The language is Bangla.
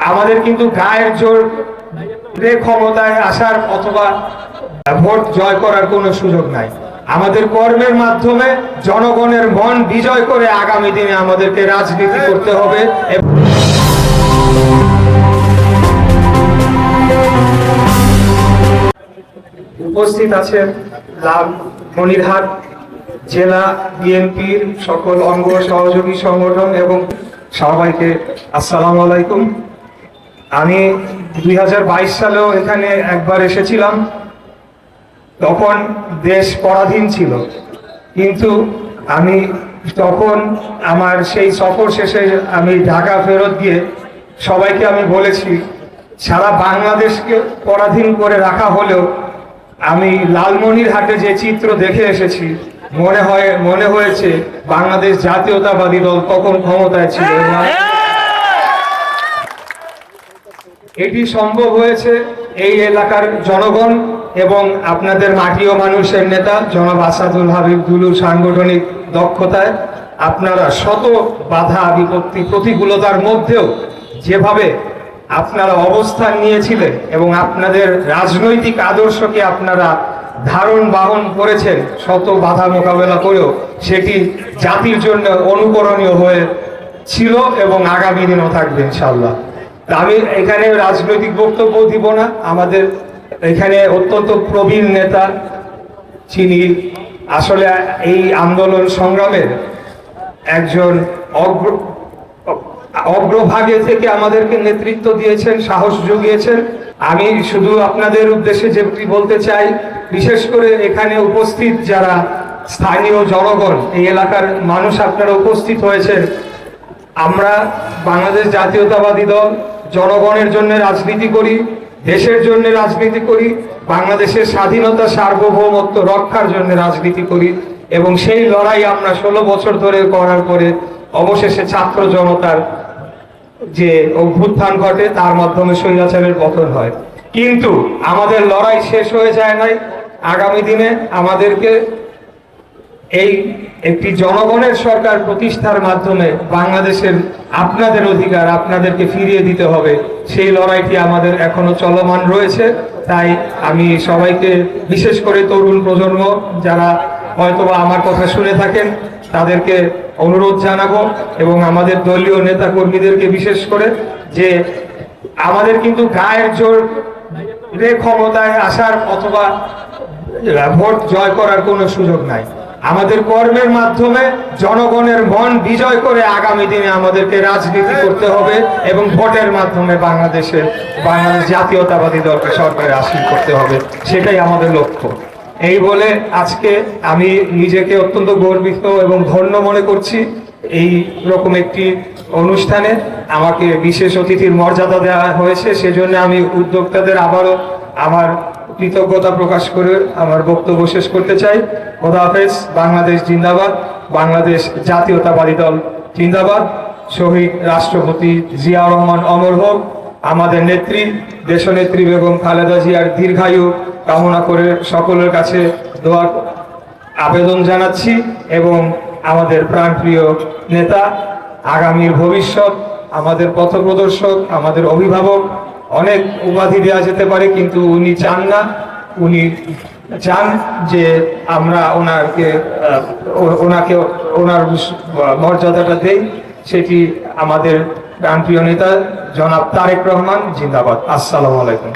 আমাদের কিন্তু গায়ের জোর ক্ষমতায় আসার অথবা ভোট জয় করার কোনো সুযোগ নাই। আমাদের কর্মের মাধ্যমে জনগণের মন বিজয় করে আগামী দিনে আমাদেরকে রাজনীতি করতে হবে। উপস্থিত আছেন লালমনিরহাট জেলা বিএনপির সকল অঙ্গ সহযোগী সংগঠন এবং সবাইকে আসসালামু আলাইকুম। আমি 2022 সালেও এখানে একবার এসেছিলাম, তখন দেশ পরাধীন ছিল, কিন্তু আমি তখন আমার সেই সফর শেষে আমি ঢাকা ফেরত গিয়ে সবাইকে আমি বলেছি, সারা বাংলাদেশকে পরাধীন করে রাখা হলেও আমি লালমনিরহাটে যে চিত্র দেখে এসেছি, মনে হয়েছে বাংলাদেশ জাতীয়তাবাদী দল তখন ক্ষমতায় ছিল। এটি সম্ভব হয়েছে এই এলাকার জনগণ এবং আপনাদের মাটি ও মানুষের নেতা জনাব আসাদুল হাবিব দুলুর সাংগঠনিক দক্ষতায়। আপনারা শত বাধা বিপত্তি প্রতিকূলতার মধ্যেও যেভাবে আপনারা অবস্থান নিয়েছিলেন এবং আপনাদের রাজনৈতিক আদর্শকে আপনারা ধারণ বাহন করেছেন, শত বাধা মোকাবেলা করেও সেটি জাতির জন্য অনুকরণীয় হয়ে ছিল এবং আগামী দিনও থাকবে ইনশাআল্লাহ। আমি এখানে রাজনৈতিক বক্তব্য দিব না। আমাদের এখানে অত্যন্ত প্রবীণ নেতা, যিনি আসলে এই আন্দোলন সংগ্রামের একজন অগ্রভাগে থেকে আমাদেরকে নেতৃত্ব দিয়েছেন, সাহস জুগিয়েছেন। আমি শুধু আপনাদের উদ্দেশ্যে যেটি বলতে চাই, বিশেষ করে এখানে উপস্থিত যারা স্থানীয় জনগণ, এই এলাকার মানুষ আপনারা উপস্থিত হয়েছেন, আমরা বাংলাদেশ জাতীয়তাবাদী দল জনগণের জন্য রাজনীতি করি, দেশের জন্য রাজনীতি করি, বাংলাদেশের স্বাধীনতা সার্বভৌমত্ব রক্ষার জন্য রাজনীতি করি এবং সেই লড়াই আমরা 16 বছর ধরে করার পরে অবশেষে ছাত্র জনতার যে অভ্যুত্থান ঘটে, তার মাধ্যমে স্বৈরাচারের পতন হয়। কিন্তু আমাদের লড়াই শেষ হয়ে যায় নাই। আগামী দিনে আমাদেরকে এই একটি জনগণের সরকার প্রতিষ্ঠার মাধ্যমে বাংলাদেশের আপনাদের অধিকার আপনাদেরকে ফিরিয়ে দিতে হবে। সেই লড়াইটি আমাদের এখনো চলমান রয়েছে। তাই আমি সবাইকে, বিশেষ করে তরুণ প্রজন্ম যারা হয়তোবা আমার কথা শুনে থাকেন, তাদেরকে অনুরোধ জানাবো এবং আমাদের দলীয় নেতা কর্মীদেরকে বিশেষ করে, যে আমাদের কিন্তু গায়ের জোর ক্ষমতায় আসার অথবা ভোট জয় করার কোনো সুযোগ নাই। আমাদের কর্মের মাধ্যমে জনগণের মন বিজয় করে আগামী দিনে আমাদেরকে রাজনীতি করতে হবে এবং ভোটের মাধ্যমে বাংলাদেশ জাতীয়তাবাদী দলকে সরকারে আসীন করতে হবে। সেটাই আমাদের লক্ষ্য। এই বলে আজকে আমি নিজেকে অত্যন্ত গর্বিত এবং ধন্য মনে করছি। এই রকম একটি অনুষ্ঠানে আমাকে বিশেষ অতিথির মর্যাদা দেওয়া হয়েছে, সেজন্য আমি উদ্যোক্তাদের আবারও আমার কৃতজ্ঞতা প্রকাশ করে আমার বক্তব্য শেষ করতে চাই। খোদা হাফেজ। বাংলাদেশ জিন্দাবাদ, বাংলাদেশ জাতীয়তাবাদী দল জিন্দাবাদ। শহীদ রাষ্ট্রপতি জিয়াউর রহমান অমর হোক। আমাদের নেত্রী দেশনেত্রী বেগম খালেদা জিয়ার দীর্ঘায়ু কামনা করে সকলের কাছে দোয়া আবেদন জানাচ্ছি এবং আমাদের প্রাণপ্রিয় নেতা, আগামীর ভবিষ্যৎ, আমাদের পথপ্রদর্শক, আমাদের অভিভাবক, অনেক উপাধি দেওয়া যেতে পারে, কিন্তু উনি চান না। উনি চান যে আমরা ওনাকে ওনার মর্যাদাটা দেই। সেটি আমাদের প্রাণপ্রিয় নেতা জনাব তারেক রহমান জিন্দাবাদ। আসসালামু আলাইকুম।